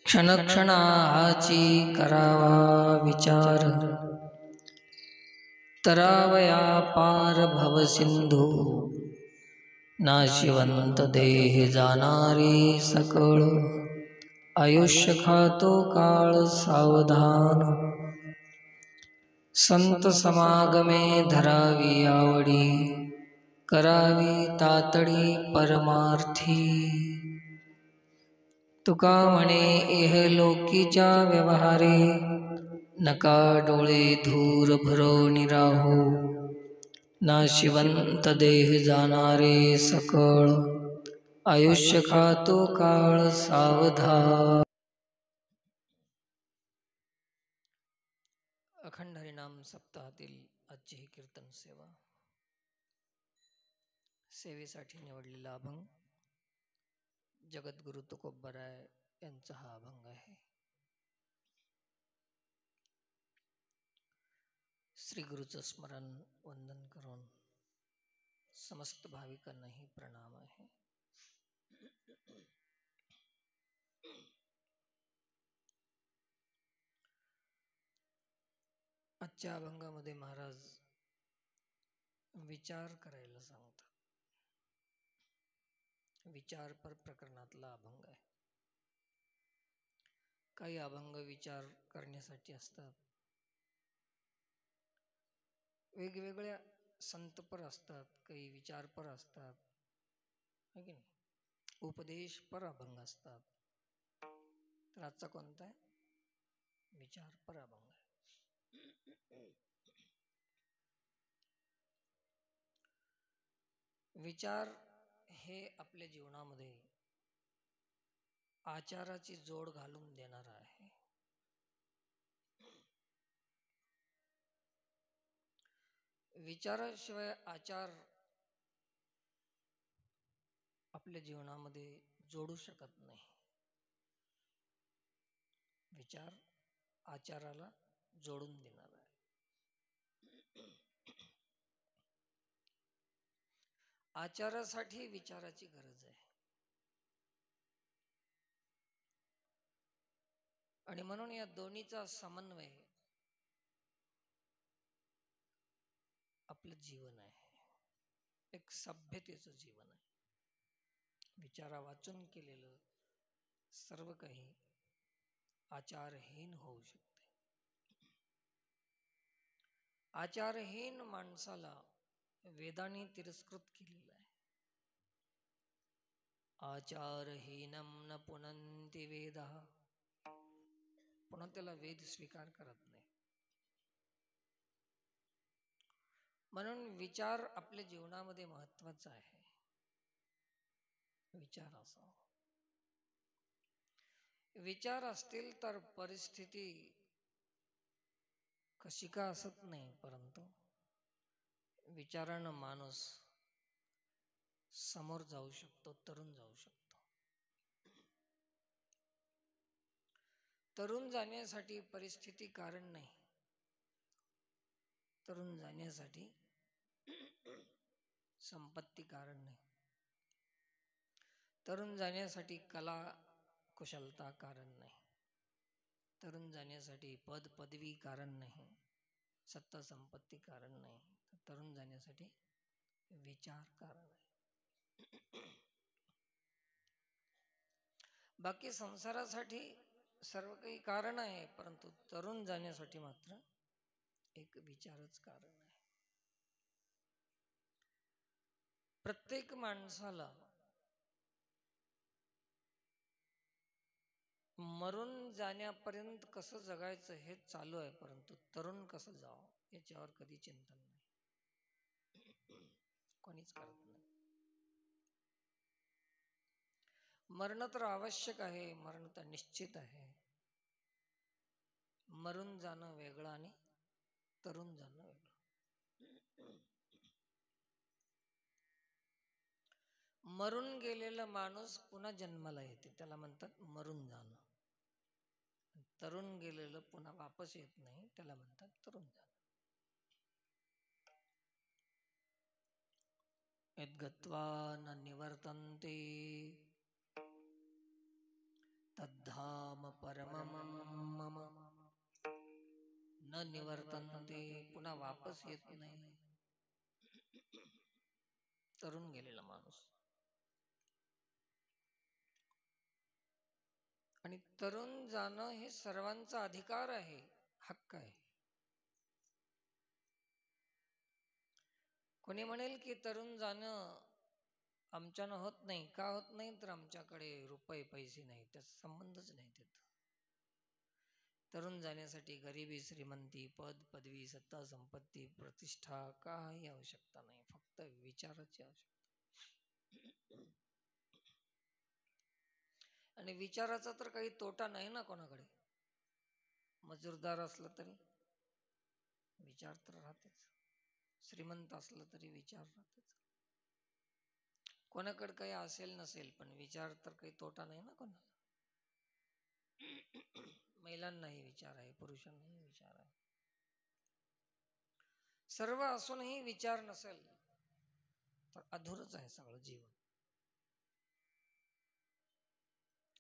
क्षणक्षणाची करावा विचार, तरावया पार भवसिंधू। नाशिवंत देह जाणारे सकळ, आयुष्य खातो काळ सावधान। संत समागमे धरावी आवडी, करावी तातडी परमार्थी। तुका म्हणे इहलोकीच्या व्यवहारे, नका डोळे धूर भरोनी राहू। नाशिवंत देह जाणारे सकळ, आयुष्य खातो काळ सावधान। अखंड हरिनाम सप्ताहातील आजची ही कीर्तन सेवा, सेवेसाठी निवडलेला अभंग जगद्गुरु तुकोबराय यांचा हा अभंग आहे। श्री गुरुचं स्मरण वंदन करून समस्त भाविकांनाही प्रणाम आहे। आजच्या अभंगामध्ये महाराज विचार करायला सांगतात। विचार पर प्रकरणातला अभंग आहे। काही अभंग विचार करण्यासाठी असतात, वेगवेगळ्या संतपर असतात, काही विचारपर असतात, है की नाही, उपदेशपर अभंग असतात। तर आजचा कोणता आहे? विचारपर अभंग आहे। विचार हे आपल्या जीवनामध्ये आचाराची जोड घालून देणार आहे। विचाराशिवाय आचार आपल्या जीवनामध्ये जोडू शकत नाही। विचार आचाराला जोडून देणार आहे। आचारासाठी विचाराची गरज आहे, आणि म्हणून या दोन्हीचा समन्वय आपलं जीवन आहे, एक सभ्यतेचं जीवन आहे। विचारा वाचून केलेलं सर्व काही आचारहीन होऊ शकते। आचारहीन माणसाला वेदांनी तिरस्कृत केलेलं आहे। आचारहीनम न पुनन्ति वेदः, पुन्हा त्याला वेद स्वीकार करत नाही। म्हणून विचार आपल्या जीवनामध्ये महत्वाचा आहे। विचार असा, विचार असतील तर परिस्थिती कशी का असत नाही, परंतु विचारानं माणूस समोर जाऊ शकतो, तरुण जाऊ शकतो। तरुण जाण्यासाठी परिस्थिती कारण नाही, तरुण जाण्यासाठी संपत्ती कारण नाही, तरुण जाण्यासाठी कला कुशलता कारण नाही, तरुण जाण्यासाठी पद पदवी कारण नाही, सत्ता संपत्ती कारण नाही, तरुण जाण्यासाठी विचार कारण आहे। बाकी संसारासाठी सर्व काही कारण आहे, परंतु तरुण जाण्यासाठी मात्र एक विचारच कारण आहे। प्रत्येक माणसाला मरून जाण्यापर्यंत कसं जगायचं हे चालू आहे, परंतु तरुण कसं जावं याच्यावर कधी चिंतन नाही, कोणीच करत नाही। मरण तर आवश्यक आहे, मरण तर निश्चित आहे। मरून जाणं वेगळं आणि तरुण जाणं वेगळं। मरून गेलेला माणूस पुन्हा जन्माला येते, त्याला म्हणतात मरून जाणं। तरुण गेलेलं पुन्हा वापस येत नाही, त्याला म्हणतात तरुण जाणं। यद्गत्वा न निवर्तन्ते तद्धाम परमं मम न निवर्तन्ते, पुन्हा वापस येत नाही. तरुण गेलेला माणूस. आणि तरुण जाणं हे सर्वांचा अधिकार आहे, हक्क आहे. कोणी म्हणेल की तरुण जाणं आमच्यानं होत नाही. का होत नाही? तर आमच्याकडे रुपये पैसे नाही, त्याचा संबंधच नाही तिथं. तरुण जाण्यासाठी गरिबी, श्रीमंती, पद, पदवी, सत्ता, संपत्ती, प्रतिष्ठा काही आवश्यकता नाही, फक्त विचाराची आवश्यकता. आणि विचाराचा तर काही तोटा नाही ना कोणाकडे. मजूरदार असलं तरी विचार तर राहतेच, श्रीमंत असलं तरी विचार राहतेच. कोणाकडे काही असेल नसेल, पण विचार तर काही तोटा नाही ना कोणाला. महिलांनाही विचार आहे, पुरुषांनाही विचार आहे. सर्व असूनही विचार नसेल तर अधुरच आहे सगळं जीवन.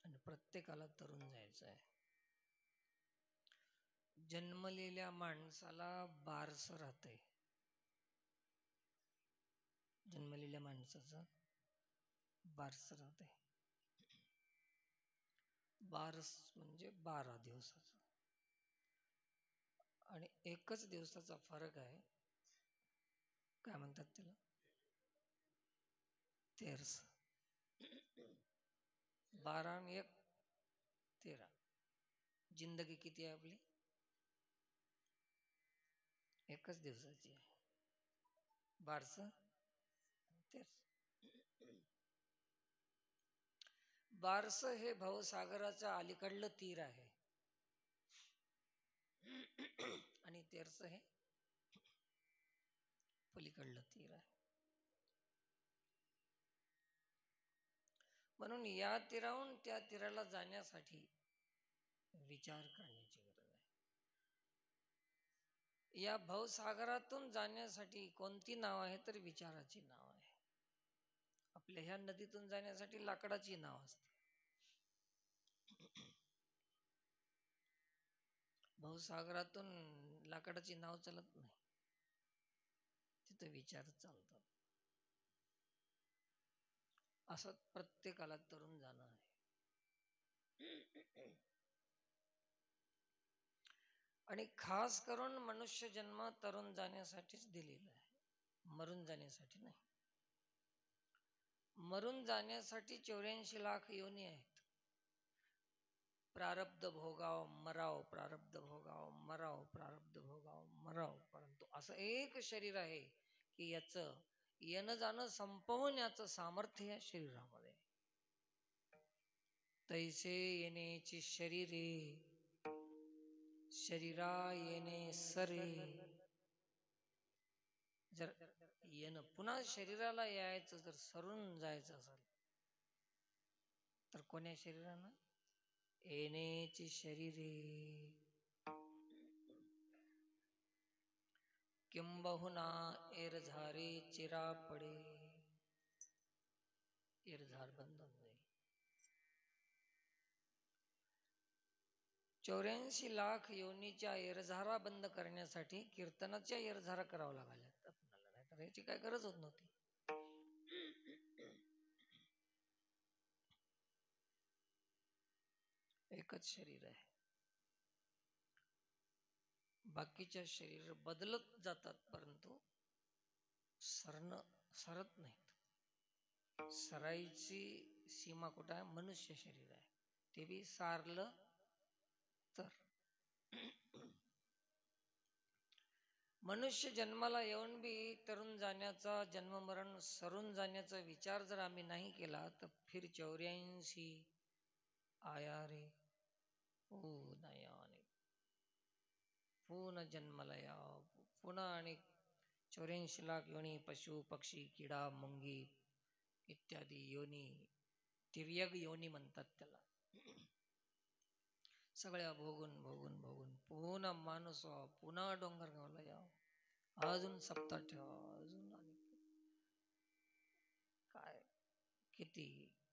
आणि प्रत्येकाला तरुण जायचं आहे. जन्मलेल्या माणसाला बारसं राहतंय. जन्मलेल्या माणसाचं बारसं राहतंय. बारस म्हणजे 12 दिवसाचं. आणि एकच दिवसाचा फरक आहे. काय म्हणतात त्याला? तेरस. 12 आणि 1 13. जिंदगी किती आहे आपली? एकच दिवसाची आहे. बारसं तेरस. बारसं हे भवसागराच्या अलीकडलं तीर आहे. आणि तेरस हे पलीकडलं तीर आहे. म्हणून या तीराहून त्या तीराला जाण्यासाठी विचार करण्याची गरज आहे. या भवसागरातून जाण्यासाठी कोणती नाव आहे? तर विचाराची नाव आहे. आपल्या ह्या नदीतून जाण्यासाठी लाकडाची नाव असते. भवसागरातून लाकडाची नाव चालत नाही, तिथे विचार चालतात. असं प्रत्येकाला तरुण जाणं आहे. आणि खास करून मनुष्य जन्म तरुण जाण्यासाठीच दिलेला आहे, मरून जाण्यासाठी नाही. मरून जाण्यासाठी 84 लाख योनी आहेत. प्रारब्ध भोगाव मराव, प्रारब्ध भोगाव मराव, प्रारब्ध भोगाव मराव. परंतु असं एक शरीर आहे की याचं येणं जाणं संपवण्याचं सामर्थ्य या शरीरामध्ये. तैसे येण्याची शरीरे, शरीरा येणे सरे. जर येणं पुन्हा शरीराला यायचं, जर सरून जायचं असेल तर कोण्या शरीरानं? येण्याची शरीरे. किंबहुना एरझारे चिरा पडे. एरझार बंद होऊन जाईल. 84 लाख योनीच्या एरझारा बंद करण्यासाठी कीर्तनाच्या एरझारा करावं लागल्या आपल्याला, नाही तर याची काय गरज होत नव्हती. एकच शरीर आहे. बाकीच्या शरीर बदलत जातात, परंतु सरत नाहीत. सराईची सीमा कुठं आहे? मनुष्य शरीर आहे, ते बी सारलं तर. मनुष्य जन्माला येऊन बी तरुण जाण्याचा, जन्म मरण सरून जाण्याचा विचार जर आम्ही नाही केला तर फिर 84 आया रे पुन्हा याने, पुन्हा जन्माला या, पुन्हा आणि 84 लाख योनी, पशु पक्षी किडा मुंगी इत्यादी योनी, तिर्यक योनी म्हणतात त्याला. सगळ्या भोगून भोगून भोगून पुन्हा माणूस व्हा, पुन्हा डोंगरगावला या, अजून सप्ताह ठेवा, अजून आणि काय किती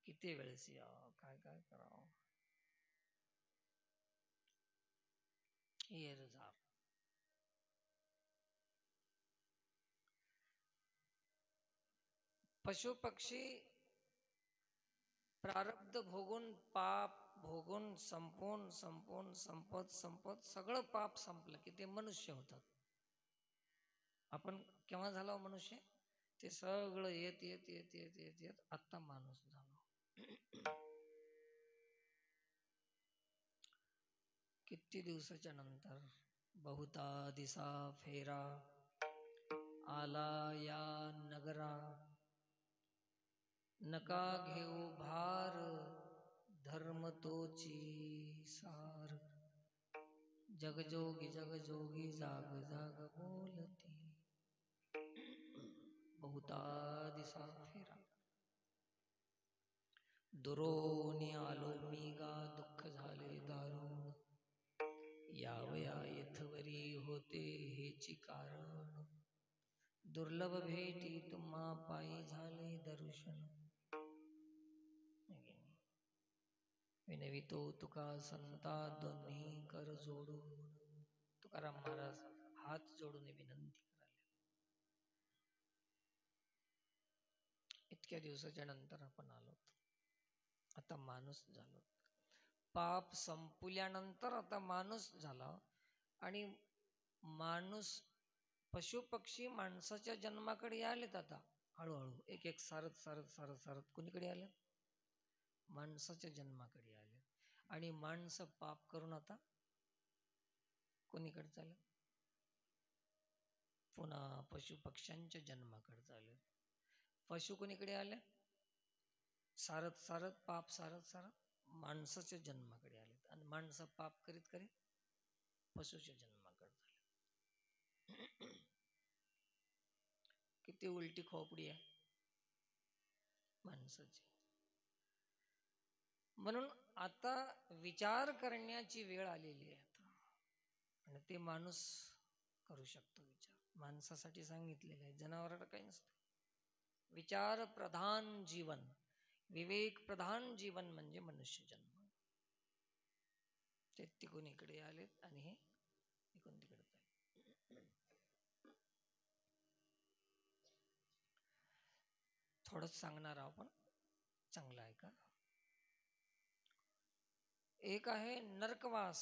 किती वेळेस या, काय काय करावं. येरझार. पशु पक्षी प्रारब्ध भोगून, पाप भोगून, संपून संपून संपत संपत सगळं पाप संपलं की ते मनुष्य होतात. आपण केव्हा झालो मनुष्य? ते सगळं येत येत येत येत येत येत आत्ता माणूस झालो. किती दिवसाच्या नंतर बहुता दिसा फेरा आला या नगरा, नका घेऊ भार धर्म तोची सार, जगजोगी जगजोगी जाग जाग बोलती, बहुता दिसा फेरा. दुरोनी आलो मी गा दुःख झाले दारुण, यावया येथवरी होते हेची कारण, दुर्लभ भेटी तुम्हा पायी झाले दर्शन. विनवितो तुका संता दोन्ही कर जोडून. तुकाराम महाराज हात जोडून विनंती कराले. इतक्या दिवसाच्या नंतर आपण आलोत, आता माणूस झालो. पाप संपल्यानंतर आता माणूस झाला. आणि माणूस पशु पक्षी माणसाच्या जन्माकडे आलेत. आता हळूहळू एक एक सारत सारत सारत सारत कुणीकडे आले? माणसाच्या जन्माकडे आले. आणि माणसं पाप करून आता कोणीकडे चालले? पुन्हा पशु पक्ष्यांच्या जन्माकडे चालले. पशु कोणीकडे आले? सारत सारत पाप सारत सारत माणसाच्या जन्माकडे आलेत. आणि माणसं पाप करीत करीत पशुच्या जन्माकडे झाले. किती उलटी खोपडी आहे माणसाची. म्हणून आता विचार करण्याची वेळ आलेली आहे. आणि ते माणूस करू शकतो विचार. माणसासाठी सांगितलेलं आहे, जनावराला काही नसतं. विचार प्रधान जीवन, विवेक प्रधान जीवन म्हणजे मनुष्य जन्म. ते तिकून इकडे आलेत आणि हे तिकून तिकडे आले. थोडंच सांगणार आहोत पण चांगलं आहे का. एक आहे नरकवास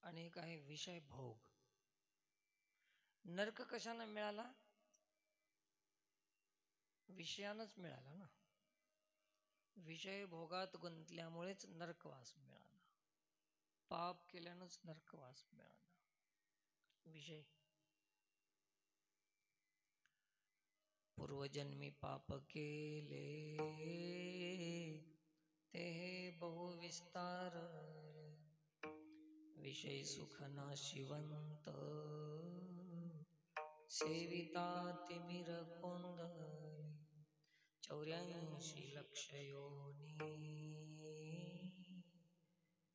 आणि एक आहे विषय भोग. नरक कशाने मिळाला? विषयानंच मिळाला ना. विषय भोगात गुंतल्यामुळेच नरकवास मिळाला. पाप केल्यानंच नरकवास मिळाला. विषय पूर्वजन्मी पाप केले ते बहुविस्तार, विषय सुख नाशिवंत सेविता तिमिर कोंदले, 84 लक्ष योनी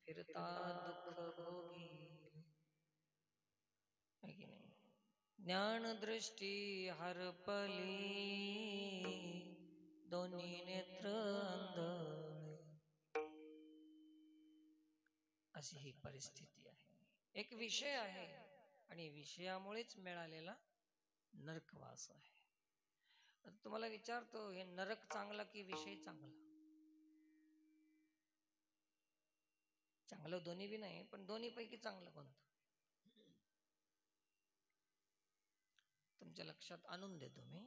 फिरता दुःख भोगी. है की नाही? ज्ञान दृष्टी हरपली, दोन्ही नेत्र अंधळे, अशी ही परिस्थिती आहे. एक विषय आहे आणि विषयामुळेच मिळालेला नरकवास आहे. आता तुम्हाला विचारतो, हे नरक चांगला की विषय चांगला? चांगलं दोन्ही बी नाही, पण दोन्ही पैकी चांगलं कोणतं? तुमच्या लक्षात आणून देतो मी.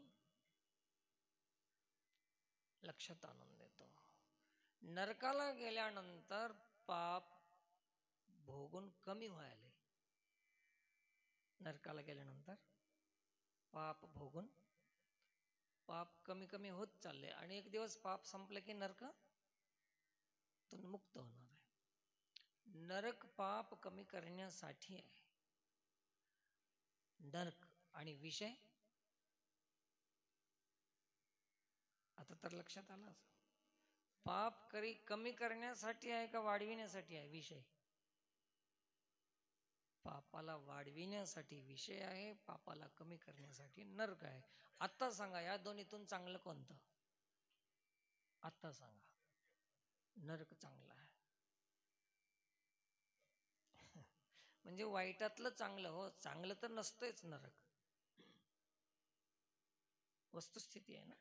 लक्षात आणून देतो. नरकाला गेल्यानंतर पाप भोगून कमी व्हायले. नरकाला गेल्यानंतर पाप भोगून पाप कमी कमी होत चालले. आणि एक दिवस पाप संपले की नरक तून मुक्त होणार आहे. नरक पाप कमी करण्यासाठी आहे. नरक आणि विषय आता तर लक्षात आलं. पाप कमी करण्यासाठी आहे का वाढविण्यासाठी आहे विषय? पापाला वाढविण्यासाठी विषय आहे, पापाला कमी करण्यासाठी नरक आहे. आता सांगा, या दोन्हीतून चांगलं कोणतं? आता सांगा. नरक चांगला आहे. म्हणजे वाईटातलं चांगलं. हो, चांगलं तर नसतंच नरक, वस्तुस्थिती आहे ना,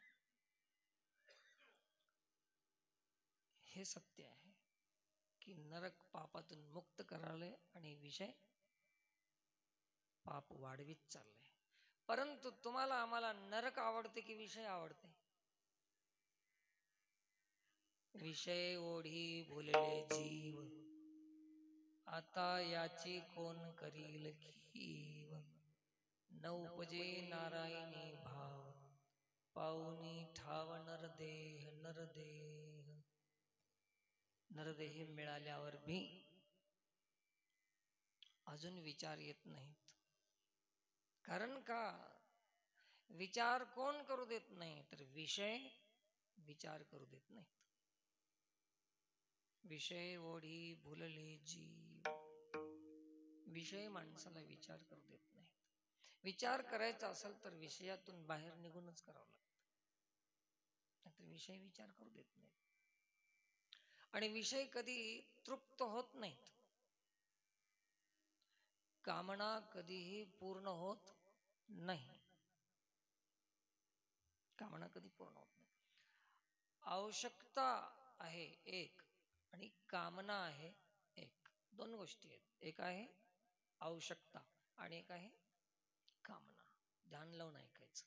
हे सत्य आहे की नरक पापातून मुक्त करायला आणि विषय पाप वाढवीत चालले. परंतु तुम्हाला आम्हाला नरक आवडते की विषय आवडते? विषय ओढी भुलले जीव, आता याची कोण करील कीव. न उपजे नारायणी भाव, पाऊनी ठाव नरदेह नरदेह. नरदेह मिळाल्यावर भी अजून विचार येत नाहीत. कारण का? विचार कोण करू देत नाही? तर विषय विचार करू देत नाहीत. विषय ओढी भुलले जीव, विषय माणसाला विचार करू देत नाहीत. विचार करायचा असेल तर विषयातून बाहेर निघूनच करावं लागतं, नाहीतर विषय विचार करू देत नाहीत. आणि विषय कधी तृप्त होत नाहीत. कामना कधीही पूर्ण होत नाही. कामना कधी पूर्ण होत नाही. आवश्यकता आहे एक आणि कामना आहे एक, दोन गोष्टी आहेत. एक आहे आवश्यकता आणि एक आहे कामना. ध्यान लावून ऐकायचं.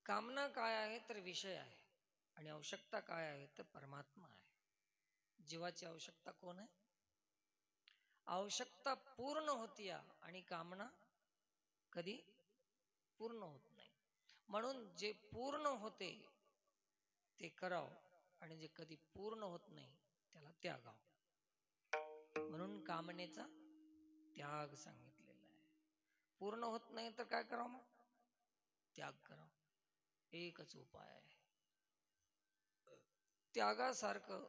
कामना काय आहे? तर विषय आहे. आणि आवश्यकता काय आहे? तर परमात्मा आहे. जीवाची आवश्यकता कोण आहे? आवश्यकता पूर्ण होती आणि कामना कधी पूर्ण होत नाही. म्हणून जे पूर्ण होते ते करावं आणि जे कधी पूर्ण होत नाही त्याला त्यागाव. म्हणून कामनेचा त्याग सांगितलेला आहे. पूर्ण होत नाही तर काय करावं? मग त्याग करावं. एकच उपाय आहे. त्यागासारखं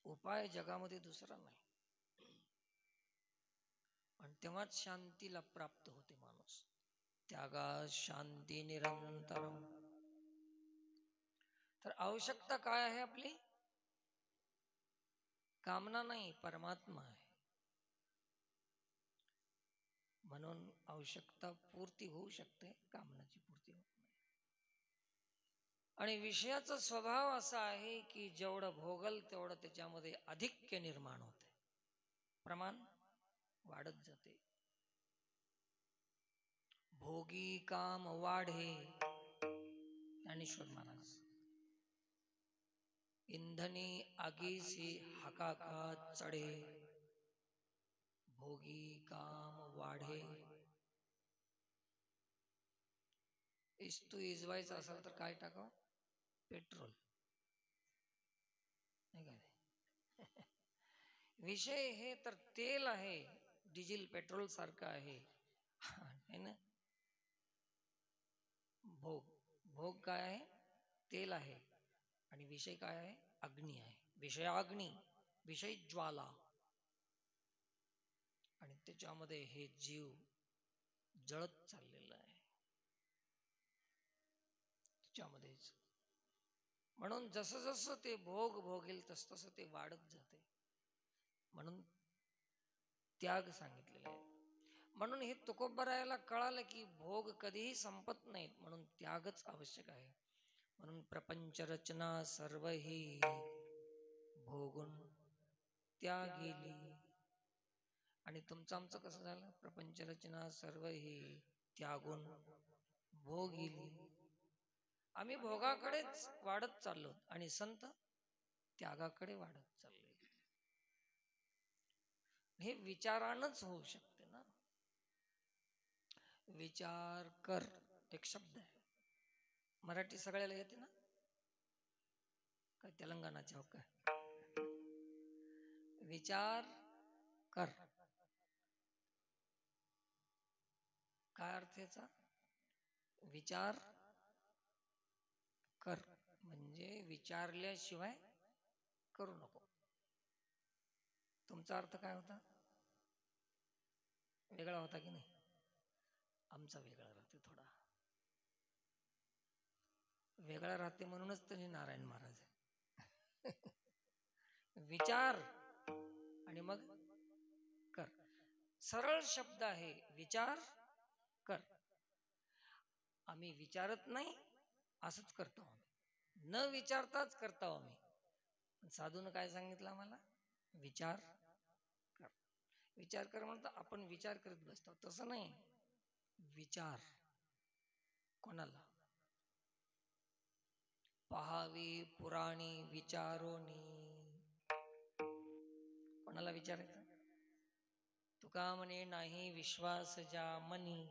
उपाय जगामध्ये दुसरा नाही. आणि तेव्हाच शांतीला प्राप्त होते माणूस. त्यागा शांती निरंतरम. तर आवश्यकता काय आहे आपली? कामना नाही, परमात्मा आहे. म्हणून आवश्यकता पूर्ती होऊ शकते, कामनाची पूर्ती होत नाही. आणि विषयाचा स्वभाव असा आहे की जेवढं भोगल तेवढं त्याच्यामध्ये अधिक्य निर्माण होते, प्रमाण वाढत जाते. भोगी काम वाढे, ज्ञानेश्वर महाराज. इंधनी आगीसी हाकाका चढे, भोगी काम वाढे. इस्तू इजवायचा असेल तर काय टाकावं? पेट्रोल, नाही का? विषय हे तर तेल आहे, डिझेल पेट्रोल सारखं आहे, है ना? भोग, भोग काय आहे? तेल आहे. आणि विषय काय आहे? अग्नी आहे. विषय अग्नी, विषय ज्वाला. आणि त्याच्यामध्ये हे जीव जळत चाललेला आहे त्याच्यामध्येच. म्हणून जसं जसं ते भोग भोगेल तस तसं ते वाढत जाते. म्हणून त्याग सांगितलेला आहे. म्हणून हे तुकोबरायाला कळालं की भोग कधीही संपत नाहीत, म्हणून त्यागच आवश्यक आहे. म्हणून प्रपंच रचना सर्व ही भोगून त्यागेली. आणि तुमचं आमचं कसं झालं? प्रपंच रचना सर्व ही त्यागून भोगिली. आम्ही भोगाकडेच वाढत चाललो आणि संत त्यागाकडे वाढत चालले. हे विचारानच होऊ शकते ना. विचार कर एक शब्द आहे. मराठी सगळ्याला येते ना? काय तेलंगणाचे हो काय? विचार कर. काय अर्थ याचा? विचार कर म्हणजे विचारल्याशिवाय करू नको. तुमचा अर्थ काय होता? वेगळा होता की नाही? आमचा वेगळा राहते, थोडा वेगळा राहते. म्हणूनच तरी नारायण महाराज विचार आणि मग कर. सरळ शब्द आहे, विचार कर. आम्ही विचारत नाही, असंच करतो आम्ही. न विचारताच करतो आम्ही. साधून काय सांगितलं आम्हाला? विचार कर. विचार कर म्हणतो आपण विचार करत बसतो, तसं नाही. विचार कोणाला? पहावे पुराणी विचारोनी. कोणाला विचारायचं? तुका म्हणे नाही विश्वास ज्या मनी,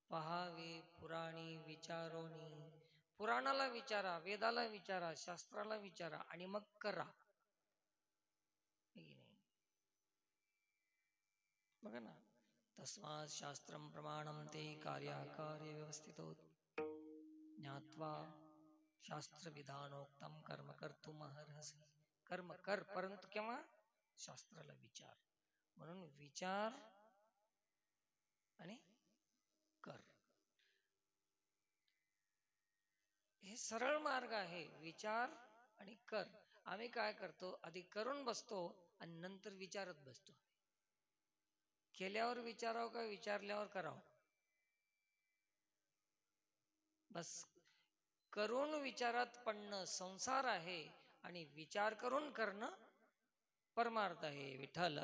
पहावे पुराणी विचारोनी. पुराणाला विचारा, वेदाला विचारा, शास्त्राला विचारा आणि मग करा. बघा ना, तस्मात् शास्त्रम प्रमाणम ते कार्याकार्य व्यवस्थित ज्ञात्वा शास्त्र विधानोक्तम कर्म कर्तुम अर्हसि. कर्म कर, परंतु केव्हा? शास्त्राला विचार. म्हणून विचार आणि कर, हे सरळ मार्ग आहे. विचार आणि कर. आम्ही काय करतो, आधी करून बसतो आणि नंतर विचारत बसतो. केल्यावर विचारावं का विचारल्यावर करावं? बस. करून विचारात पडणं संसार आहे आणि विचार करून करणं परमार्थ आहे. विठ्ठल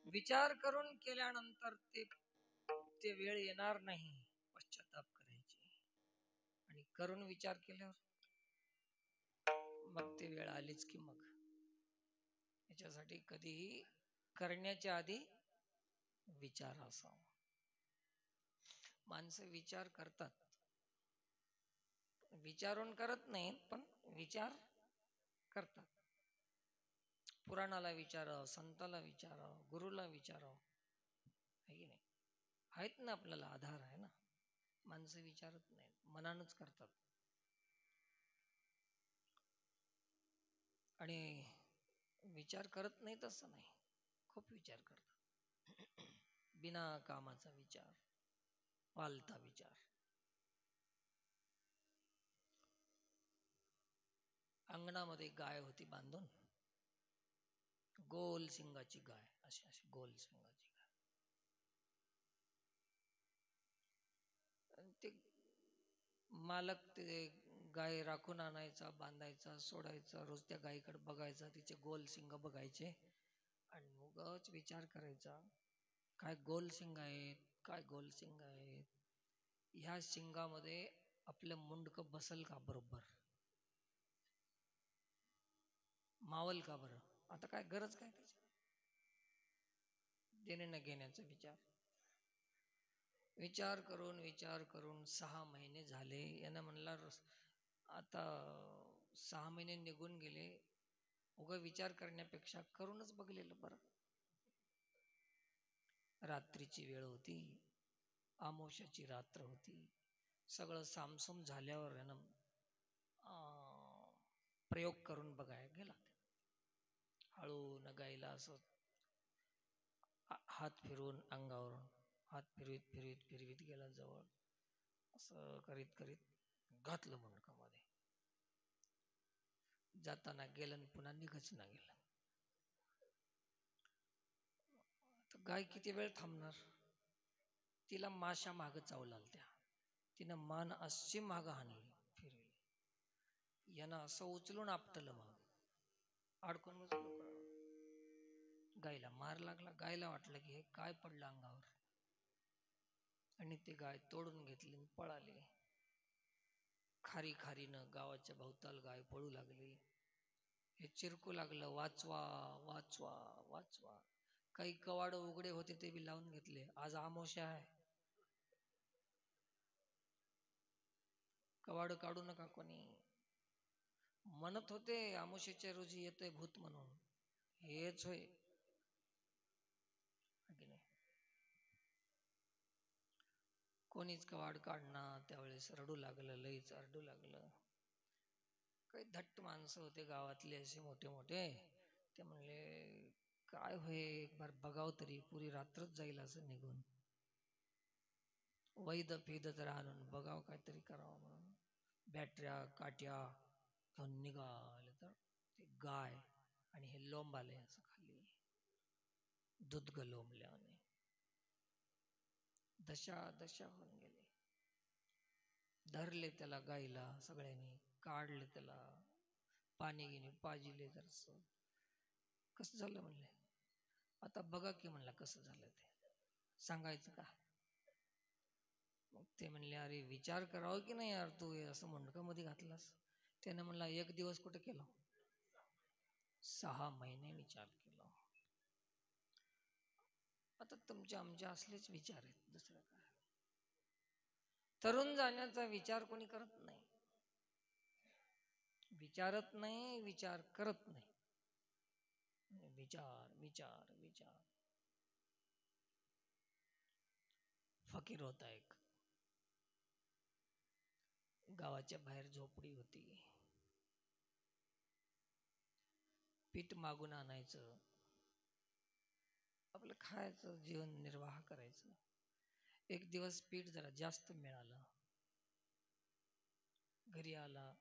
विचार करून केल्यानंतर ते वेळ येणार नाही पश्चाताप करायची. आणि करून विचार केल्यावर मग ते वेळ आलीच की मग. याच्यासाठी कधीही करण्याच्या आधी विचार असावा. माणसं विचार करतात, विचारून करत नाहीत, पण विचार करतात. पुराणाला विचारावं, संताला विचारावं, गुरुला विचारावं, आहे की नाही? आहेत ना, आपल्याला आधार आहे ना. माणसं विचारत नाहीत, मनानच करतात. आणि विचार करत नाही तसं नाही, खूप विचार करतात. बिना कामाचा विचार, पालता विचार. अंगणामध्ये गाय होती बांधून, गोल शिंगाची गाय, अशी अशी गोल शिंगाची गाय. ते मालक ते गाय राखून आणायचा, बांधायचा, सोडायचा, रोज त्या गायीकडे बघायचा, तिचे गोल शिंग बघायचे आणि उगाच विचार करायचा, काय गोल शिंग आहेत, काय गोल शिंग आहेत. ह्या शिंगामध्ये आपलं मुंडकं बसल का बरोबर, मावल का बरं? आता काय गरज काय त्याची? देणे न घेण्याचा विचार. विचार करून 6 महिने झाले. यानं म्हणला आता 6 महिने निघून गेले, उगा विचार करण्यापेक्षा करूनच बघलेलं बरं. रात्रीची वेळ होती, अमावस्याची रात्र होती. सगळं सामसूम झाल्यावर यानं प्रयोग करून बघायला गेला. हळू न गायला असं हात फिरवून अंगावर हात फिरवीत गेला जवळ. असं करीत घातलं मुंडकामध्ये. जाताना गेलं आणि पुन्हा निघच ना गेलं. तर गाय किती वेळ थांबणार? तिला माशा माग चावला त्या. तिनं मान अशी माग हाणली, फिरवली. यानं असं उचलून आपटलं, मग अडकून बसलो. गायला मार लागला. गायला वाटलं की हे काय पडलं अंगावर, आणि ती गाय तोडून घेतली आणि पळाली. खारीनं गावाच्या भोवताल गाय पळू लागली. हे चिरकू लागलं, वाचवा वाचवा वाचवा. काही कवाड उघडे होते ते बी लावून घेतले. आज अमावस्या आहे, कवाड काढू नका कोणी. म्हणत होते अमावस्येच्या रोजी येतोय भूत म्हणून, हेच होय. कोणीच कवाड काढणार. त्यावेळेस रडू लागलं, लईच रडू लागलं. काही धट्ट माणसं होते गावातले, असे मोठे मोठे. ते म्हणले काय होय एक बार बघाव तरी, पुरी रात्रच जाईल असं निघून. वैद फेद जरा आणून बघाव काहीतरी करावं म्हणून बॅटऱ्या काट्या घेऊन निघाले तर ते गाय आणि हे लोंब आले असं खाली दूध लोंबल्याने दशा दशा होऊन गेले. धरले त्याला गाईला सगळ्यांनी, काढले त्याला, पाणी घेणे पाजिले. जरस कसं झालं म्हणले, आता बघा की म्हणला कसं झालं ते सांगायचं का. मग ते म्हणले अरे विचार करावं की नाही यार, तू असं मुंडका मध्ये घातलास. त्याने म्हणला 1 दिवस कुठे केला, 6 महिने विचार केला. आता तुमच्या आमच्या असलेच विचार आहेत, दुसरं काय. तरुण जाण्याचा विचार कोणी करत नाही, विचारत नाही, विचार करत नाही. विचार विचार विचार. फकीर होता एक, गावाच्या बाहेर झोपडी होती. पीठ मागून आणायचं, आपलं खायचं, जीवन निर्वाह करायचं. एक दिवस पीठ जरा जास्त मिळालं. घरी आला,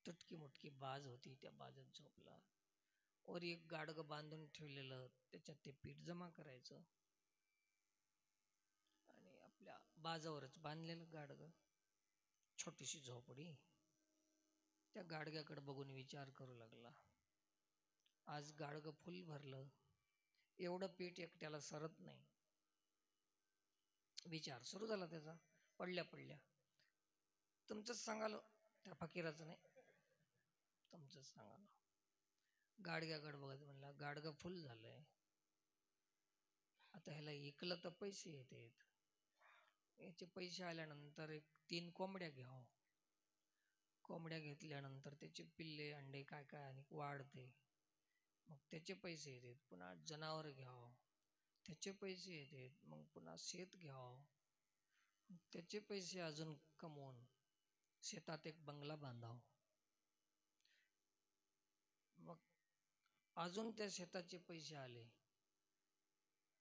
तुटकी मुटकी बाज होती, त्या बाजात झोपला. वर एक गाडगं बांधून ठेवलेलं, त्याच्यात ते पीठ जमा करायचं. आणि आपल्या बाजावरच बांधलेलं गाडगं, छोटीशी झोपडी. त्या गाडग्याकडे बघून विचार करू लागला. आज गाडगं फुल भरलं, एवढं पीठ एकट्याला सरत नाही. विचार सुरू झाला त्याचा पडल्या पडल्या. तुमचंच सांगालो, त्या फकीराचं नाही, तुमचंच सांगालो. गाडग्याकडे बघत म्हणला, गाडगं फुल झालंय, आता ह्याला इकलं तर पैसे येतात. याचे पैसे आल्यानंतर 3 कोंबड्या घ्याव. कोंबड्या घेतल्यानंतर त्याचे पिल्ले अंडे काय काय आणि वाढते, मग त्याचे पैसे येतात. पुन्हा जनावर घ्यावं, त्याचे पैसे येतात. मग पुन्हा शेत घ्यावं, त्याचे पैसे अजून कमवून शेतात एक बंगला बांधाव. मग अजून त्या शेताचे पैसे आले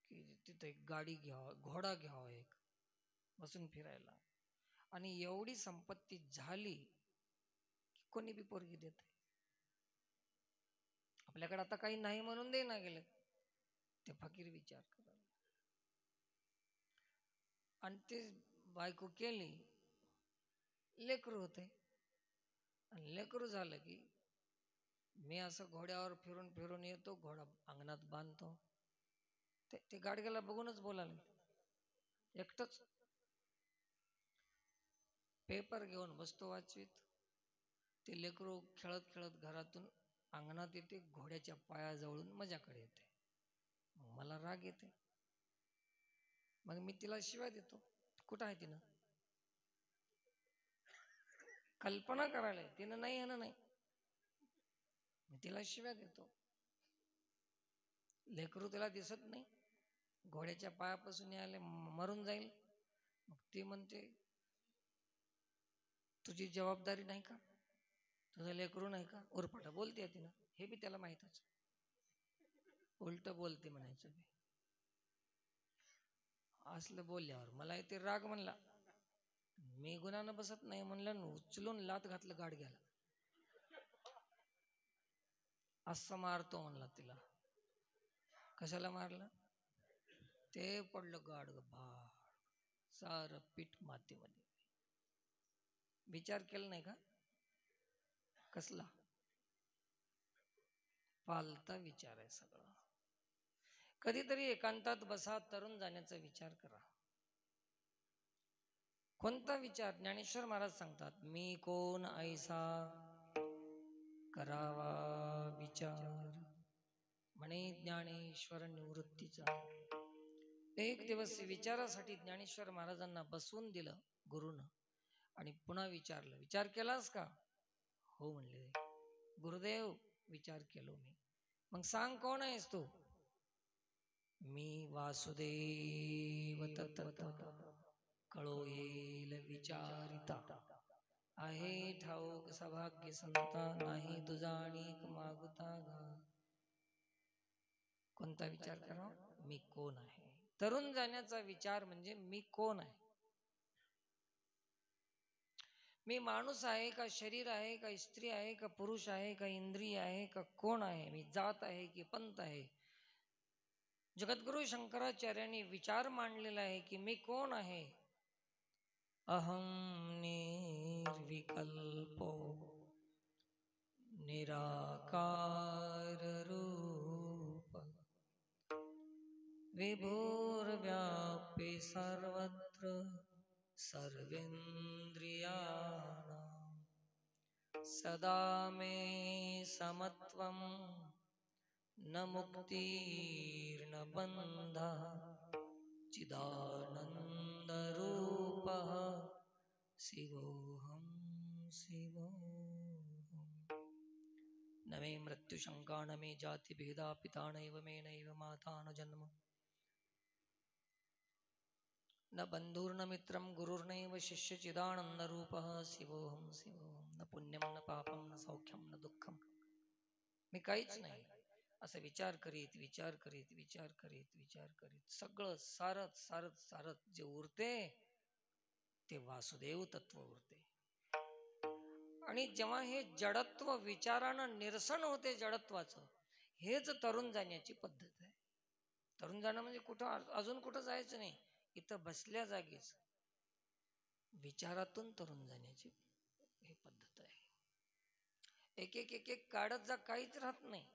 की तिथे एक गाडी घ्यावा, घोडा घ्यावा एक बसून फिरायला. आणि एवढी संपत्ती झाली की कोणी बी पोरगी देते. आपल्याकडे आता काही नाही म्हणून दे ना गेले. ते फकीर विचार करायला, आणि ते बायको केली, लेकरू होते. आणि लेकरू झालं की मी असं घोड्यावर फिरून फिरून येतो, घोडा अंगणात बांधतो. ते गाडग्याला बघूनच बोलाले, एकटंच पेपर घेऊन बसतो वाचवीत. ते लेकरू खेळत खेळत घरातून अंगणात येते, घोड्याच्या पायाजवळून माझ्याकडे येते. मग मला राग येते, मग मी तिला शिव्या देतो. कुठं आहे तिनं, कल्पना करायला तिनं नाही आहे ना, नाही, मी तिला शिव्या देतो. लेकरू तिला दिसत नाही, घोड्याच्या पायापासून यायला मरून जाईल. मग ती म्हणते तुझी जबाबदारी नाही का, तुझं लेकरू नाही का, उरफाटा बोलते तिनं. हे बी त्याला माहीतच, उलट बोलते म्हणायचं बी. असलं बोलल्यावर मला इथे राग. म्हणला मी गुन्हानं बसत नाही म्हणलं, उचलून लात घातलं गाडग्याला, असं मारतो म्हणला तिला. कशाला मारलं, ते पडलं गाडगं भाड, सारं पीठ मातीमध्ये. विचार केला नाही का, कसला पालता विचार आहे सगळं. कधीतरी एकांतात बसा, तरुण जाण्याचा विचार करा. कोणता विचार, ज्ञानेश्वर महाराज सांगतात, मी कोण ऐसा करावा विचार, म्हणे ज्ञानेश्वर निवृत्तीचा. एक दिवस विचारासाठी ज्ञानेश्वर महाराजांना बसवून दिलं गुरुनं, आणि पुन्हा विचारलं, विचार केलास का. हो म्हणले, गुरुदेव विचार केलो मी. मग सांग कोण आहेस तू. मी वासुदेव तत्त्वता, कळो येईल विचारिता, आहे ठाऊक सौभाग्य संता, नाही तुझा अनेक मागुता घा. कोणता विचार करावा? मी कोण आहे. तरुण जाण्याचा विचार म्हणजे मी कोण आहे. मी माणूस आहे का, शरीर आहे का, स्त्री आहे का, पुरुष आहे का, इंद्रिय आहे का, कोण आहे मी, जात आहे की पंत आहे. जगद्गुरु शंकराचार्यांनी विचार मांडलेला आहे की मी कोण आहे. अहम निर्विकल्पो निराकार रूप विभुर्व्यापी सर्वत्र सर्वेन्द्रियाणाम् सदा मे समत्वं न मुक्तिर्न बन्धः चिदानन्दरूपः शिवोऽहं शिवोऽहम्। न मे मृत्युशङ्का न मे जातिभेदा पिता नैव मे नैव माता न जन्म न बन्धुर्न मित्रं गुरुर्नैव शिष्य चिदानन्दरूपः शिवोऽहं शिवोऽहम्। न पुण्यं न पापं न सौख्यं न दुःखं मी काहीच नाही असं विचार करीत विचार करीत विचार करीत विचार करीत सगळं सारत सारत सारत जे उरते ते वासुदेव तत्व उरते. आणि जेव्हा हे जडत्व विचारानं निरसन होते जडत्वाचं, हेच तरुण जाण्याची पद्धत आहे. तरुण जाणं म्हणजे कुठं अजून कुठं जायचं नाही, इथं बसल्या जागीच विचारातून तरुण जाण्याची ही पद्धत आहे. एक एक एक एक काढत जा, काहीच राहत नाही.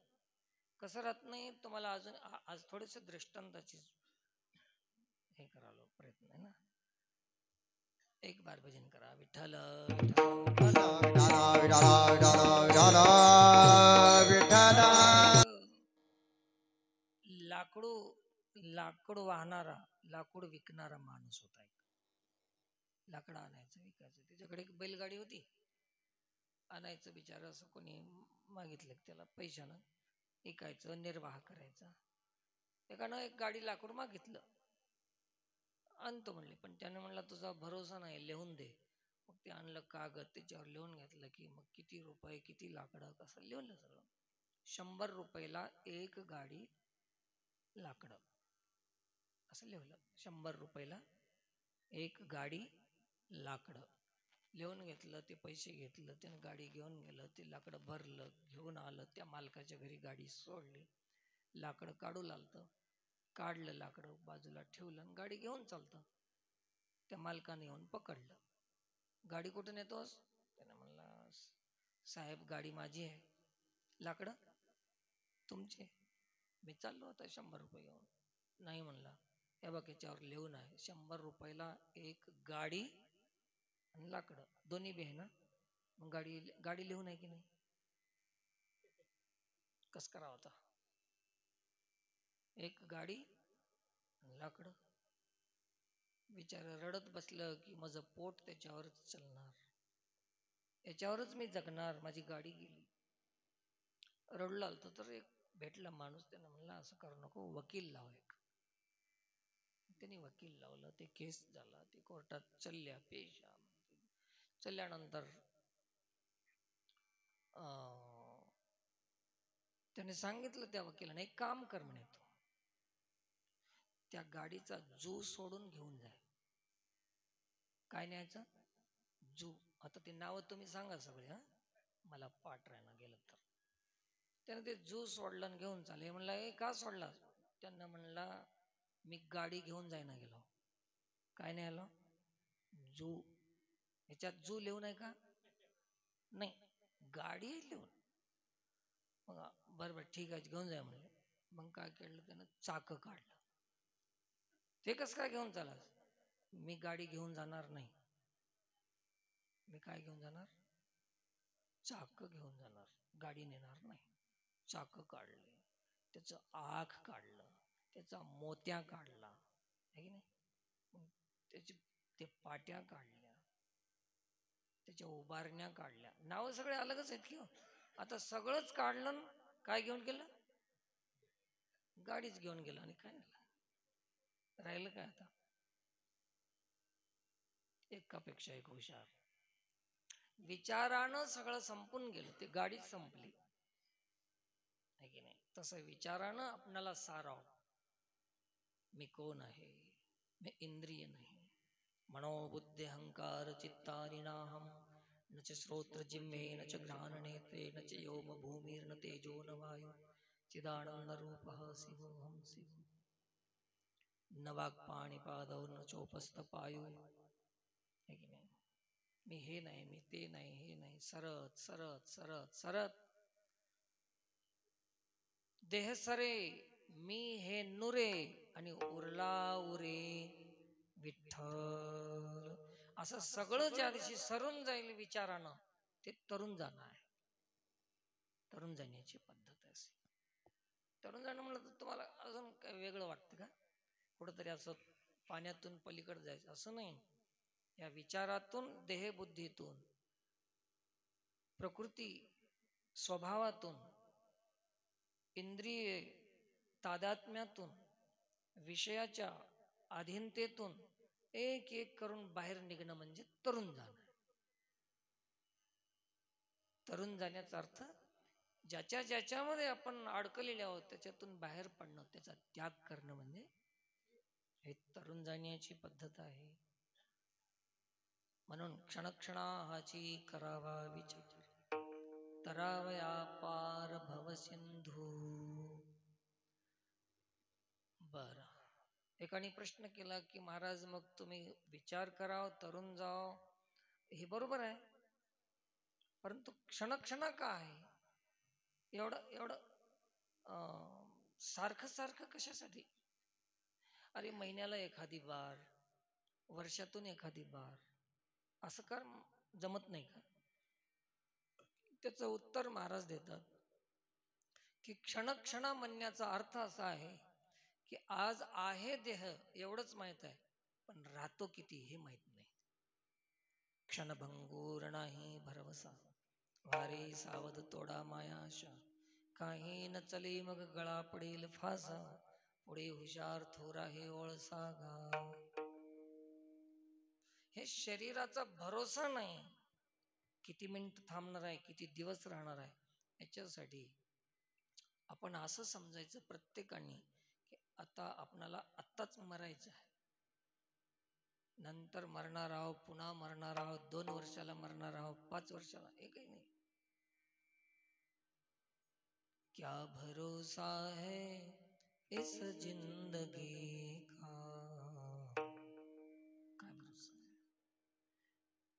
कसं राहत नाही तुम्हाला अजून आज थोडेसे दृष्टांताची हे करायला प्रयत्न आहे ना. एक बार भजन करा. विठ्ठल लाकूड वाहणारा, लाकूड विकणारा माणूस होता. एक लाकडं आणायचं विकायचं, त्याच्याकडे एक बैलगाडी होती. आणायचं बिचारा, असं कोणी मागितलं त्याला पैशानं विकायचं, निर्वाह करायचा. एकानं एक गाडी लाकूड मागितलं, आणतो म्हणले, पण त्याने म्हणला तुझा भरोसा नाही, लिहून दे. मग ते आणलं कागद, त्याच्यावर लिहून घेतलं की मग किती रुपये किती लाकडं कसं लिहून सगळं. 100 रुपयाला एक गाडी लाकडं असं लिहलं. 100 रुपयाला एक गाडी लाकडं लिहून घेतलं. ते पैसे घेतलं, त्यानं गाडी घेऊन गेलं, ते लाकडं भरलं, घेऊन आलं, त्या मालकाच्या घरी गाडी सोडली. लाकडं काढू लागलं, काढलं लाकडं बाजूला ठेवलं आणि गाडी घेऊन चालतं. त्या मालकाने येऊन पकडलं. गाडी कुठून येतोस? त्याने म्हणला साहेब गाडी माझी आहे. लाकडं तुमचे? मी चाललो आता 100 रुपये घेऊन. नाही म्हणला, हे बघ याच्यावर लिहून आहे 100 रुपयाला एक गाडी आणि लाकडं दोन्ही बी आहे ना. मग गाडी लिहून आहे की नाही? कस करावं होता? एक गाडी आणि लाकडं. विचार रडत बसलं की माझं पोट त्याच्यावरच चालणार, याच्यावरच मी जगणार, माझी गाडी गेली. रडू लागतो तर एक भेटला माणूस, त्यानं म्हणला असं करू नको, वकील लाव एक. त्यांनी वकील लावलं, ते केस झाला, ते कोर्टात चालल्या पेशा. चालल्यानंतर त्याने सांगितलं त्या वकिलाने, एक काम कर म्हणे, तू त्या गाडीचा जू सोडून घेऊन जाय. काय न्यायचं? जू. आता ते नाव तुम्ही सांगा सगळे, हा मला पाठ राहायला गेलं तर. त्याने ते जू सोडलं आणि घेऊन चालले. म्हणला हे का सोडला? त्यांना म्हणला मी गाडी घेऊन जायना गेलो. काय नाही आलो? जू. ह्याच्यात जू लिहून आहे का? नाही, गाडी लिहून. मग बरं ठीक आहे घेऊन जाय म्हणले. मग काय केलं त्यानं? चाक काढलं. ते कसं काय घेऊन चालास? मी गाडी घेऊन जाणार नाही. मी काय घेऊन जाणार? चाक घेऊन जाणार, गाडी नेणार नाही. चाक काढले, त्याचं आख काढलं, त्याचा मोत्या काढला, है की नाही? त्याची ते पाट्या काढल्या, त्याच्या उभारण्या काढल्या. नावं सगळे अलगच आहेत की हो. आता सगळंच काढलं, काय घेऊन गेलं? गाडीच घेऊन गेलं. आणि काय राहिलं काय आता? एकापेक्षा एक हुशार. विचारानं सगळं संपून गेलं, ते गाडीच संपली, है की नाही? तसं विचारानं आपणाला साराव, मी कोण आहे, मी इंद्रिय नाही. मनोबुद्धी अहंकार चित्तानि नाहम, न च श्रोत्र जिह्मे न च घ्राण नेत्रे न च योम भूमिर्न तेजो न वायु, चिदानंद रूपः शिवोऽहं शिव. न वाक्पाणिपादौ न चोपस्थ पायु. है की नाही? मी हे नाही, मी ते नाही, हे नाही, सरत सरत सरत सरत देह सरे, मी हे नुरे आणि उरला उरे विठ्ठल. असं सगळं ज्या दिवशी सरून जाईल विचारानं, ते तरुण जाणं आहे. तरुण जाण्याची पद्धत आहे. तरुण जाणं म्हणलं तर तुम्हाला अजून काय वेगळं वाटतं का? कुठंतरी असं पाण्यातून पलीकडे जायचं असं नाही. या विचारातून, देहबुद्धीतून, प्रकृती स्वभावातून, इंद्रिय तादात्म्यातून, विषयाच्या अधीनतेतून एक एक करून बाहेर निघणं म्हणजे तरुण जाणं. तरुण जाण्याचा अर्थ ज्याच्या ज्याच्यामध्ये आपण अडकलेले आहोत त्याच्यातून बाहेर पडणं, त्याचा त्याग करणं म्हणजे हे तरुण जाण्याची पद्धत आहे. म्हणून क्षणक्षणाची करावा विचार, तरावया पार भव सिंधू. बर, एकाने प्रश्न केला की महाराज मग तुम्ही विचार कराव, तरुण जाव, हे बरोबर आहे, परंतु क्षणक्षणा का आहे? एवढं एवढं सारखं सारखं कशासाठी? अरे महिन्याला एखादी बार, वर्षातून एखादी बार, असं का जमत नाही का? त्याचं उत्तर महाराज देतात की क्षणक्षणा म्हणण्याचा अर्थ असा आहे की आज आहे देह एवढंच माहित आहे, पण राहतो किती हे माहित नाही. क्षणभंगूर नाही भरवसा, वारे सावध तोडा मायाशा, काही न चले मग गळा पडेल फासा, पुढे हुशार थोरा हे ओळसा गा. हे शरीराचा भरोसा नाही, किती मिनिट थांबणार आहे, किती दिवस राहणार आहे. याच्यासाठी आपण असं समजायचं प्रत्येकाने की आता आपणाला आत्ताच मरायचं आहे, नंतर मरणार आहोत, पुन्हा मरणार आहोत, 2 वर्षाला मरणार आहोत, 5 वर्षाला, एकही नाही. क्या भरोसा है इस जिंदगी का, काय भरोसा आहे.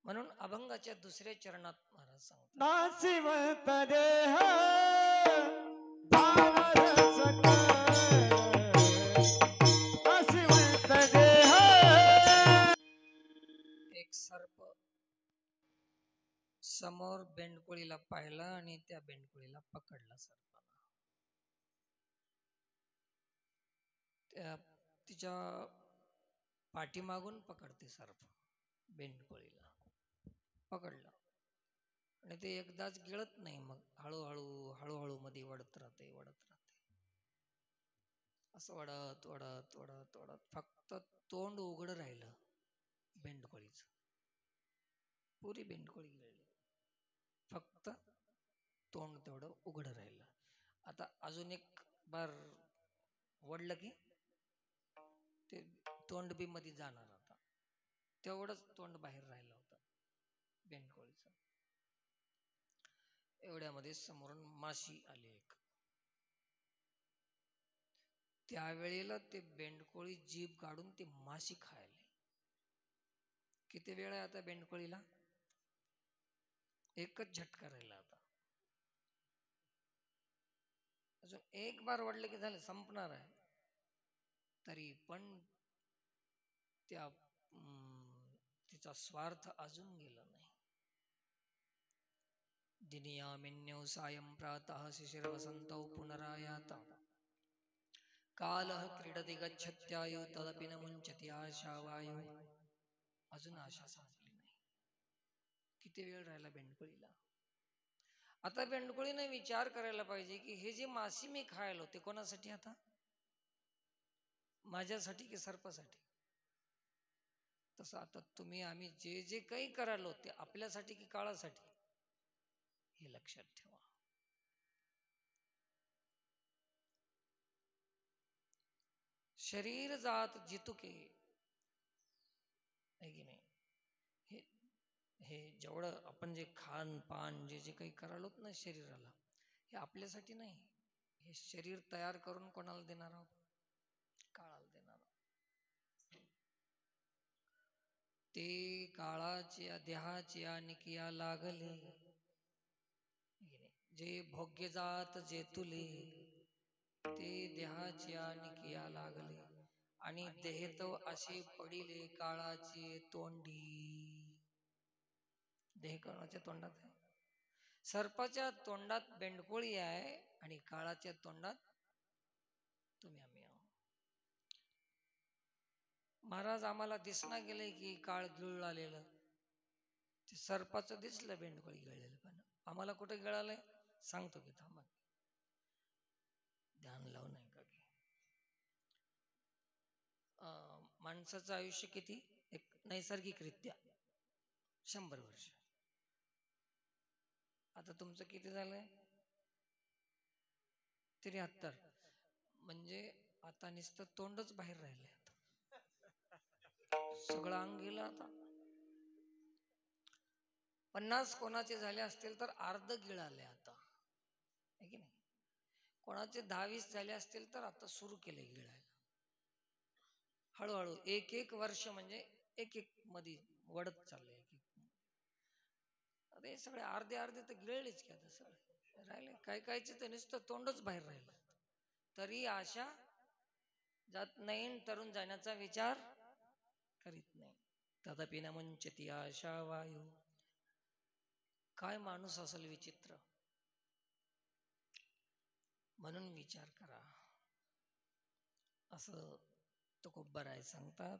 म्हणून अभंगाच्या 2ऱ्या चरणात महाराज सांगतात, नासिवंत देह एक सर्प समोर बेंडकोळीला पाहिला आणि त्या बेंडकोळीला पकडला सर्पाला. त्या तिच्या पाठीमागून पकडते सर्प, बेंडकोळीला पकडलं आणि ते एकदाच गिळत नाही, मग हळूहळू हळूहळू मध्ये वडत राहते, असं वडत वडत वडत वडत फक्त तोंड उघड राहिलं बेंडकोळीचं. पुरी बेंडकोळी गिळली, फक्त तोंड तेवढं उघड राहिलं. आता अजून एक बार वडलं की ते तोंड बी मध्ये जाणार. आता तेवढंच तोंड बाहेर राहिलं होतं बेंडकोळीचं. एवढ्यामध्ये समोरून माशी आली एक. त्यावेळेला ते बेंडकोळी जीभ काढून ते माशी खायले. किती वेळ आहे आता बेंडकोळीला? एकच झटका राहिला. आता अजून एक बार वडले की झालं, संपणार आहे. तरी पण तिचा स्वार्थ अजून गेला नाही. दिनियामिन्यौ सायं प्रातः शिशिर वसंतौ पुनरायाता, कालः क्रीडति गच्छत्यायु तदपि न मुंचति आशा वायु. अजून आशा संपली नाही. किती वेळ राहिला बेंडकोळीला? आता बेंडकोळीने विचार करायला पाहिजे की हे जे माशी मी खायलो ते कोणासाठी? आता माझ्यासाठी की सर्पासाठी? तसं आता तुम्ही आम्ही जे जे काही करायलो ते आपल्यासाठी की काळासाठी, हे लक्षात ठेवा. शरीर जात जितुके, आहे की नाही? हे हे जेवढं आपण जे खान पान जे जे काही करालोत ना शरीराला, हे आपल्यासाठी नाही. हे शरीर तयार करून कोणाला देणार आहोत? काळाला देणार आहोत. ते काळाच्या देहाच्या निकिया लागले, जे भोग्य जात जे तुले, ते देहाच्या निकिया लागले, आणि देह तो असे पडिले काळाचे तोंडी. देह कोणाच्या तोंडात आहे? सर्पाच्या तोंडात बेंडकोळी आहे आणि काळाच्या तोंडात तुम्ही आम्ही आहो. महाराज आम्हाला दिसना गेले की काळ गिळ आलेलं, ते सर्पाचं दिसलं बेंडकोळी गिळलेलं, पण आम्हाला कुठे गिळालंय सांगतो की थांबा, ध्यान लावू नाही का की माणसाचं आयुष्य किती? एक नैसर्गिकरित्या 100 वर्ष. आता तुमचं किती झालंय? 73. म्हणजे आता नुसतं तोंडच बाहेर राहिलंय, सगळं अंग गेलं. आता 50 कोणाचे झाले असतील तर अर्ध गिळाले आता, आहे की नाही? कोणाचे 10-20 झाले असतील तर आता सुरू केले गिळायला. हळूहळू 1-1 वर्ष म्हणजे एक मध्ये वडत चाललंय. अरे सगळे अर्धे अर्धे तर गिळलेच की, आता सगळे राहिले काय कायचे तर नुसतं तोंडच बाहेर राहिलं. तरी आशा जात नाही, तरुण जाण्याचा विचार करीत नाही. तदपि न मुंचती आशा वायू. काय माणूस असेल विचित्र, म्हणून विचार करा, असं तुकोबराय सांगतात.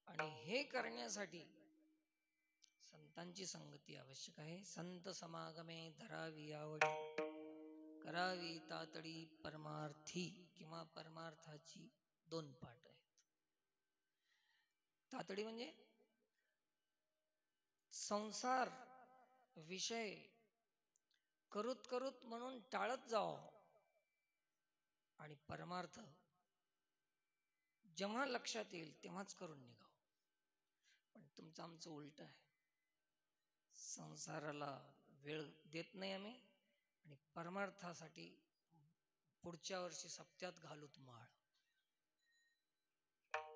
आणि हे करण्यासाठी संतांची संगती आवश्यक आहे. संत समागमे धरावी आवडी, करावी तातडी परमार्थी, किंवा परमार्थाची 2 पाठ आहेत. तातडी म्हणजे संसार विषय करूत करूत म्हणून टाळत जाओ, आणि परमार्थ जेव्हा लक्षात येईल तेव्हाच करून निघाव. पण तुमचं आमचं उलट आहे. संसाराला वेळ देत नाही आम्ही, आणि परमार्थासाठी पुढच्या वर्षी सप्त्यात घालूत माळ,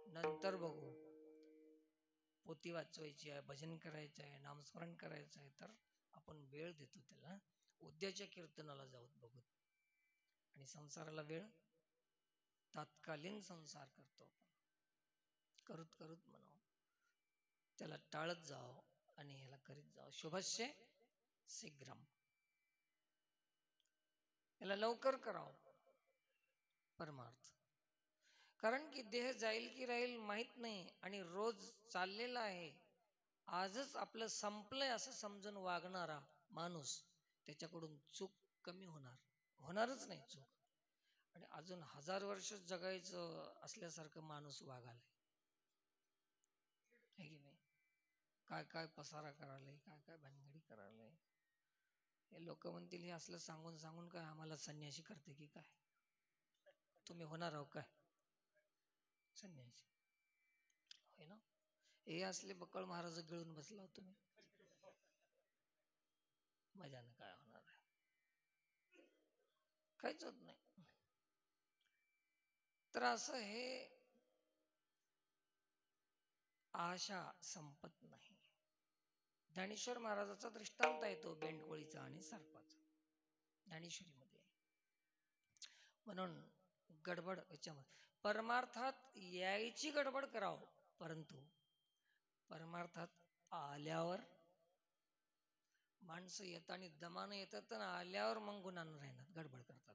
नंतर बघू. पोथी वाचवायची आहे, भजन करायचं आहे, नामस्मरण करायचं आहे, तर आपण वेळ देतो त्याला. उद्याच्या कीर्तनाला जाऊत बघू, आणि संसाराला वेळ तात्कालीन संसार करतो आपण, करूत करूत म्हणावं, त्याला टाळत जाओ आणि ह्याला करीत जाओ. शुभस्य शीघ्रम, याला लवकर करावं परमार्थ. कारण की देह जाईल की राहील माहित नाही, आणि रोज चाललेला आहे. आजच आपलं संपलंय असं समजून वागणारा माणूस, त्याच्याकडून चूक कमी होणारच नाही चूक. आणि अजून 1000 वर्ष जगायचं असल्यासारखं माणूस वागालाय, है की नाही? काय काय पसारा करायलाय, काय काय भानगडी करायलाय. हे लोक म्हणतील, हे असलं सांगून सांगून काय आम्हाला संन्याशी करते की काय? तुम्ही होणार आहो काय संन्यासी? होय ना? हे असले बक्कळ महाराज गिळून बसला तुम्ही, मजानं काय होणार आहे? काहीच होत नाही. तर असं हे आशा संपत नाही. ज्ञानेश्वर महाराजाचा दृष्टांत आहे तो बेंडकोळीचा आणि सर्पाचा, ज्ञानेश्वरीमध्ये. म्हणून गडबड याच्यामध्ये परमार्थात यायची गडबड करावं, परंतु परमार्थात आल्यावर माणसं येताना दमानं येतात, आणि आल्यावर मग गुणानं राहणार, गडबड करतात.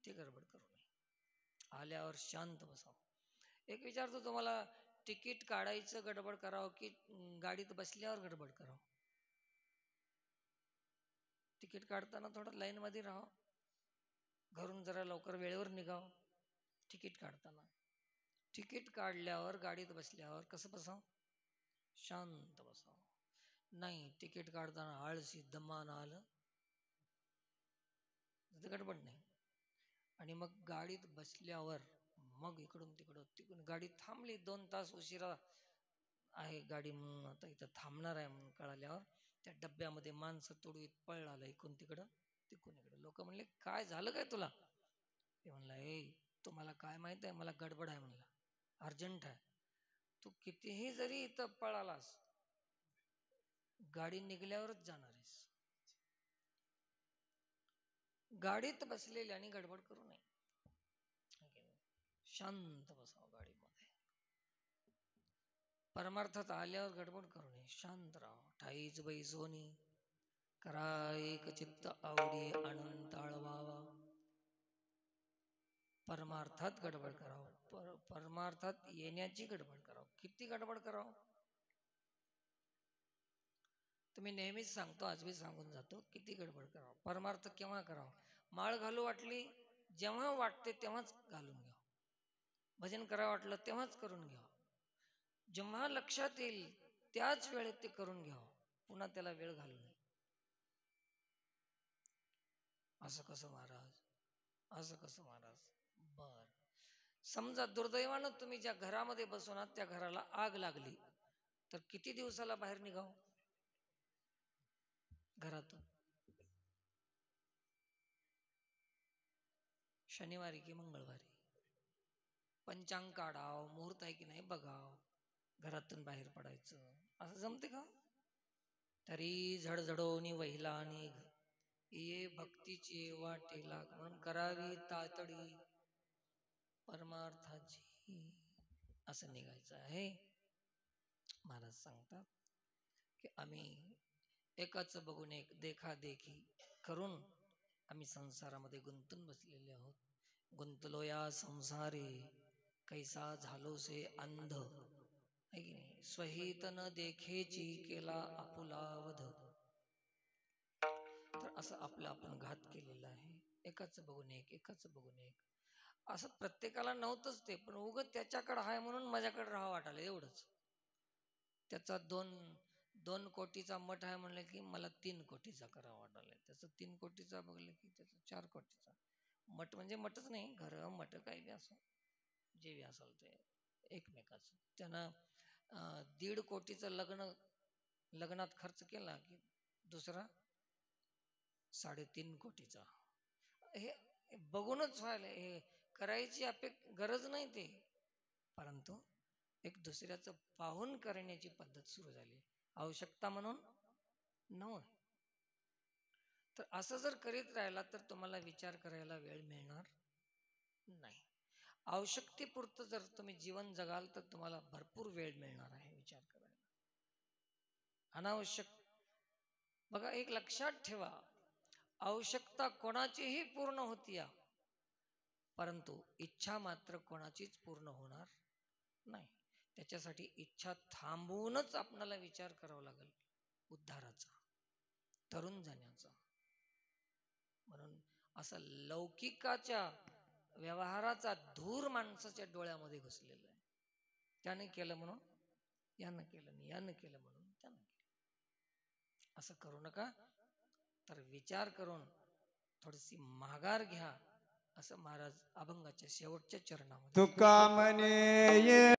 ते गडबड करू नये, आल्यावर शांत बसावं. एक विचारतो तुम्हाला, तिकीट काढायचं गडबड करावं की गाडीत बसल्यावर गडबड करावं? तिकीट काढताना थोडं लाईन मध्ये राहावं, घरून जरा लवकर वेळेवर निघावं. तिकीट काढताना, तिकीट काढल्यावर गाडीत बसल्यावर कसं बसावं? शांत बसावं. नाही तिकीट काढताना आळशी दमानं आलं तर गडबड नाही. आणि मग गाडीत बसल्यावर मग इकडून तिकडून गाडी थांबली. 2 तास उशिरा आहे गाडी म्हणून आता इथं थांबणार आहे म्हणून कळाल्यावर त्या डब्यामध्ये माणसं तुडवीत पळालं इकडून तिकडं लोक म्हणले काय झालं काय तुला? ते म्हणला ए तुम्हाला काय माहित आहे, मला गडबड आहे म्हणला, अर्जंट आहे. तू कितीही जरी इथं पळालास गाडी निघल्यावरच जाणार आहेस. गाडीत बसलेले आणि गडबड करू नये, शांत बसावं गाडीमध्ये. परमार्थात आल्यावर गडबड करू नये, शांत राहावं. ठाईच बाई सोनी करा एक चित्त आवडी अनंत आळवावा. परमार्थात गडबड करावं, परमार्थात येण्याची गडबड करावं. किती गडबड करावं तुम्ही नेहमीच सांगतो, आज मी सांगून जातो. किती गडबड करावं. परमार्थ केव्हा करावं? माळ घालू वाटली जेव्हा वाटते तेव्हाच घालून घ्या. भजन करा वाटलं तेव्हाच करून घ्या. जेव्हा लक्षात येईल त्याच वेळेत ते करून घ्यावं, पुन्हा त्याला वेळ घालू नये. असं कसं महाराज, असं कसं महाराज? बर, समजा दुर्दैवानं तुम्ही ज्या घरामध्ये बसून आहात त्या घराला आग लागली तर किती दिवसाला बाहेर निघाव घरातून? शनिवारी की मंगळवारी पंचांग काढाव, मुहूर्त आहे की नाही बघाव, घरातून बाहेर पडायचं. असं जमते का? तरी झडझडोनी वहिला निघ ये भक्तीची वाटेला, म्हणून करावी तातडी परमार्थाची, असं निघायचं आहे. महाराज सांगतात की आम्ही एकाच बघून एक देखादेखी करून आम्ही संसारामध्ये गुंतून बसलेले आहोत. गुंतलो या संसारे कैसा झालो से अंध, आहे की नाही? स्वहित न देखेची केला आपुला वध. तर असं आपलं आपण घात केलेला आहे. एकाच बघून एक, एकाच बघून एक. असं प्रत्येकाला नव्हतंच ते, पण उगत त्याच्याकडे आहे म्हणून माझ्याकडे राहावं वाटायला एवढंच. त्याचा 2 कोटीचा मठ आहे म्हणलं की मला 3 कोटीचा करावा वाटायला. त्याचं 3 कोटीचा बघलं की त्याचं 4 कोटीचा. मठ म्हणजे मठच नाही, घर मठ काही बी असं जे बी असाल ते एकमेकाच. त्यानं 1.5 कोटीचं लग्नात खर्च केला की दुसरा 3.5 कोटीचा. हे बघूनच व्हायला, हे करायची गरज नाही ते, परंतु एक दुसऱ्याचं पाहून करण्याची पद्धत सुरू झाली, आवश्यकता म्हणून नव्हे. तर असं जर करीत राहिला तर तुम्हाला विचार करायला वेळ मिळणार नाही. आवश्यकतेपुरतं जर तुम्ही जीवन जगाल तर तुम्हाला भरपूर वेळ मिळणार आहे विचार करायला. अनावश्यक बघा, एक लक्षात ठेवा, आवश्यकता कोणाचीही पूर्ण होती, परंतु इच्छा मात्र कोणाचीच पूर्ण होणार नाही. त्याच्यासाठी इच्छा थांबवूनच आपल्याला विचार करावा लागेल उद्धाराचा, तरुण जाण्याचा. म्हणून असं लौकिकाच्या व्यवहाराचा धूर माणसाच्या डोळ्यामध्ये घुसलेला आहे. त्याने केलं म्हणून यानं केलं, यानं केलं म्हणून त्यानं केलं. असं करू नका. तर विचार करून थोडीशी माघार घ्या, असं महाराज अभंगाच्या शेवटच्या चरणामध्ये तुका म्हणे